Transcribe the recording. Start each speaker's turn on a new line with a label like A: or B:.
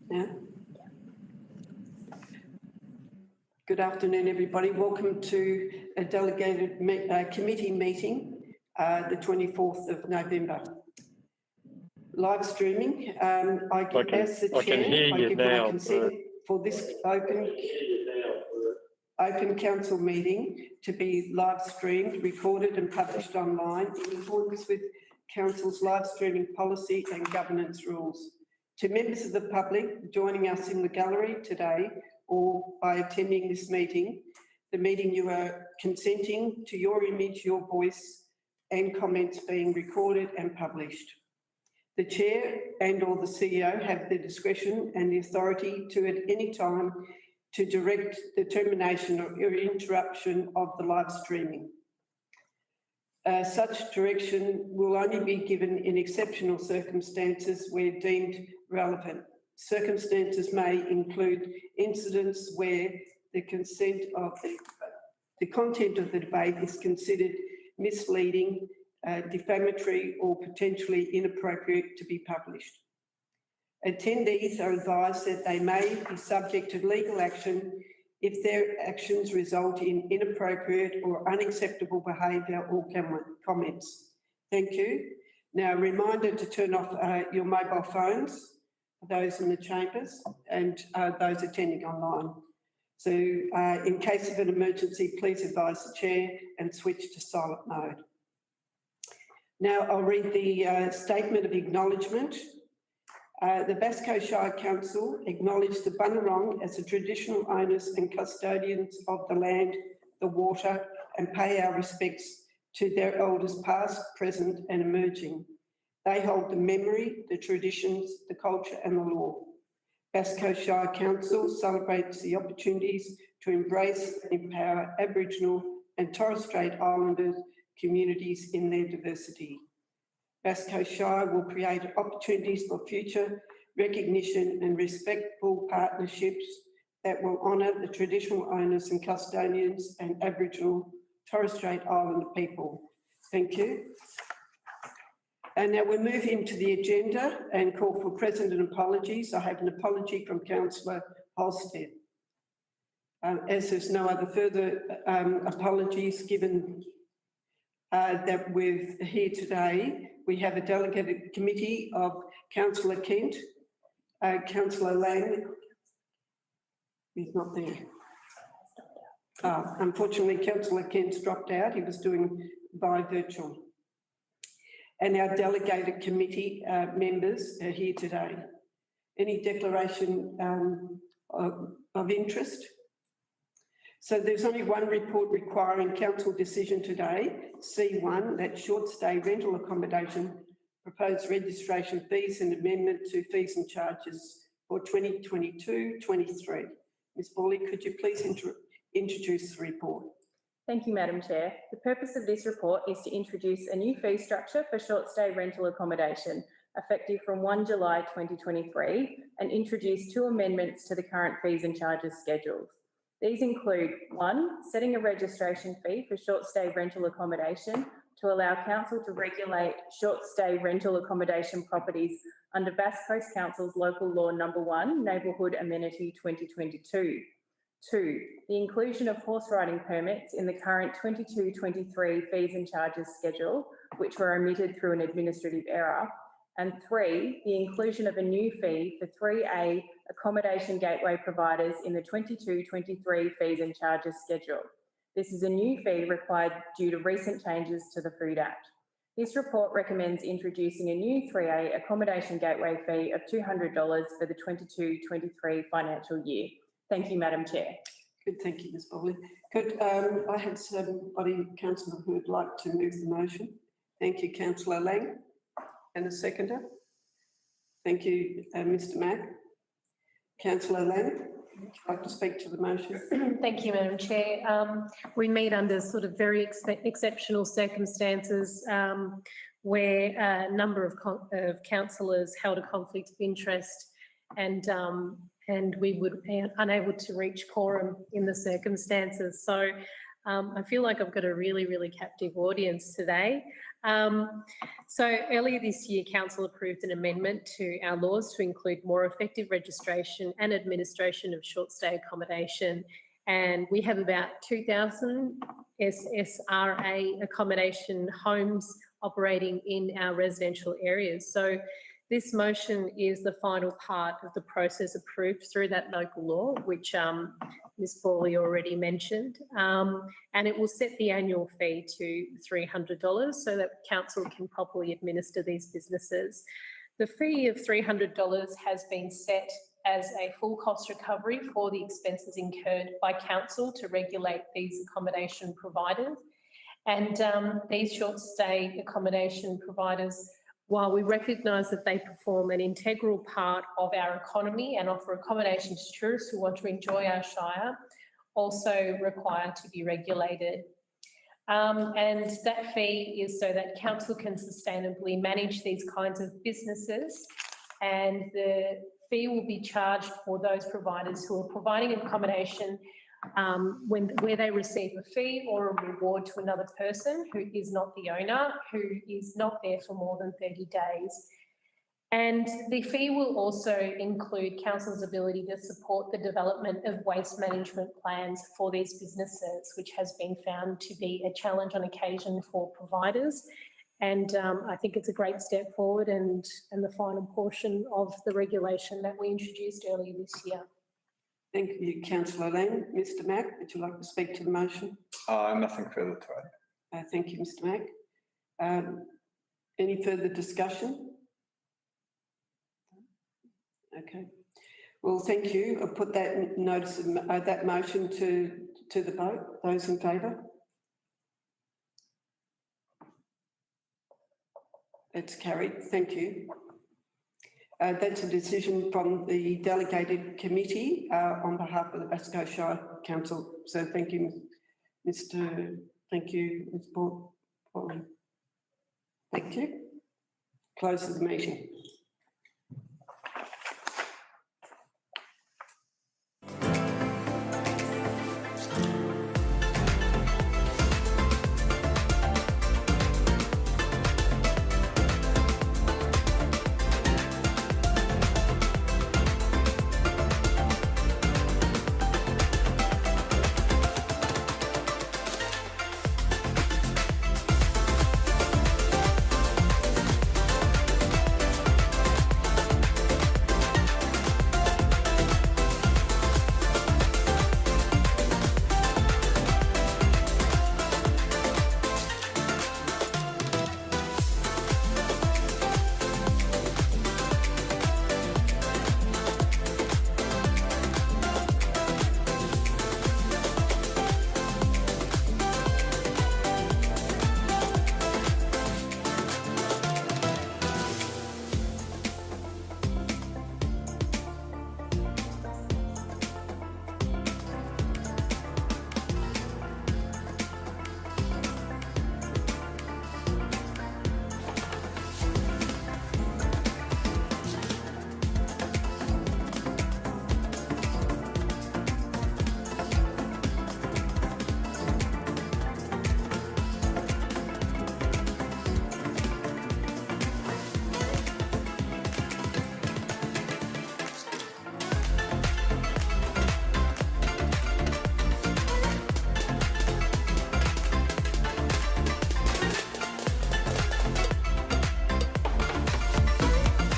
A: Yeah. Good afternoon, everybody. Welcome to a delegated committee meeting, the 24th of November. Live streaming. I can ask the chair, I give my consent for this open council meeting to be live streamed, recorded and published online in accordance with council's live streaming policy and governance rules. To members of the public joining us in the gallery today or by attending this meeting, you are consenting to your image, your voice and comments being recorded and published. The Chair and or the CEO have the discretion and the authority to at any time to direct the termination or interruption of the live streaming. Such direction will only be given in exceptional circumstances where deemed relevant. Circumstances may include incidents where the content of the debate is considered misleading, defamatory or potentially inappropriate to be published. Attendees are advised that they may be subject to legal action if their actions result in inappropriate or unacceptable behaviour or comments. Thank you. Now, a reminder to turn off your mobile phones, those in the chambers and those attending online. So in case of an emergency, please advise the Chair and switch to silent mode. Now I'll read the statement of acknowledgement. The Basco Shire Council acknowledge the Bunurong as the traditional owners and custodians of the land, the water, and pay our respects to their elders past, present and emerging. They hold the memory, the traditions, the culture and the law. Basco Shire Council celebrates the opportunities to embrace and empower Aboriginal and Torres Strait Islander communities in their diversity. Basco Shire will create opportunities for future recognition and respectful partnerships that will honour the traditional owners and custodians and Aboriginal Torres Strait Islander people. Thank you. And now we move into the agenda and call for President apologies. I have an apology from Councillor Holstead. As there's no other further apologies given that we're here today, we have a delegated committee of Councillor Kent, Councillor Lang. He's not there. Unfortunately, Councillor Kent's dropped out. He was doing by virtual. And our delegated committee members are here today. Any declaration of interest? So there's only one report requiring council decision today, C1, that short stay rental accommodation, proposed registration fees and amendment to fees and charges for 2022-23. Ms. Borley, could you please introduce the report?
B: Thank you, Madam Chair. The purpose of this report is to introduce a new fee structure for short stay rental accommodation effective from 1 July 2023 and introduce two amendments to the current fees and charges schedules. These include 1, setting a registration fee for short stay rental accommodation to allow council to regulate short stay rental accommodation properties under Bass Coast Council's Local Law No. 1, Neighbourhood Amenity 2022. 2, the inclusion of horse riding permits in the current 22-23 fees and charges schedule, which were omitted through an administrative error. And 3, the inclusion of a new fee for 3A accommodation gateway providers in the 22-23 fees and charges schedule. This is a new fee required due to recent changes to the Food Act. This report recommends introducing a new 3A accommodation gateway fee of $200 for the 22-23 financial year. Thank you, Madam Chair.
A: Good, thank you, Ms. Bobley. Could I have somebody, Councillor, who would like to move the motion? Thank you, Councillor Lang. And a seconder? Thank you, Mr. Mack. Councillor Lang, would you like to speak to the motion?
C: Thank you, Madam Chair. We meet under sort of very exceptional circumstances where a number of councillors held a conflict of interest and we would be unable to reach quorum in the circumstances. So I feel like I've got a really, really captive audience today. So earlier this year, Council approved an amendment to our laws to include more effective registration and administration of short stay accommodation. And we have about 2,000 SSRA accommodation homes operating in our residential areas. So this motion is the final part of the process approved through that local law, which Ms Borley already mentioned, and it will set the annual fee to $300 so that council can properly administer these businesses. The fee of $300 has been set as a full cost recovery for the expenses incurred by council to regulate these accommodation providers. And these short stay accommodation providers, while we recognise that they perform an integral part of our economy and offer accommodation to tourists who want to enjoy our shire, also require to be regulated. And that fee is so that council can sustainably manage these kinds of businesses, and the fee will be charged for those providers who are providing accommodation where they receive a fee or a reward to another person who is not the owner, who is not there for more than 30 days. And the fee will also include council's ability to support the development of waste management plans for these businesses, which has been found to be a challenge on occasion for providers. And I think it's a great step forward and the final portion of the regulation that we introduced earlier this year.
A: Thank you, Councillor Lang. Mr Mack, would you like to speak to the motion?
D: Nothing further to add.
A: Thank you, Mr Mack. Any further discussion? Okay. Well, thank you. I'll put that notice of that motion to the vote. Those in favour? It's carried. Thank you. That's a decision from the delegated committee on behalf of the Bass Coast Shire Council. So thank you, Ms. Borley. Thank you. Close the meeting.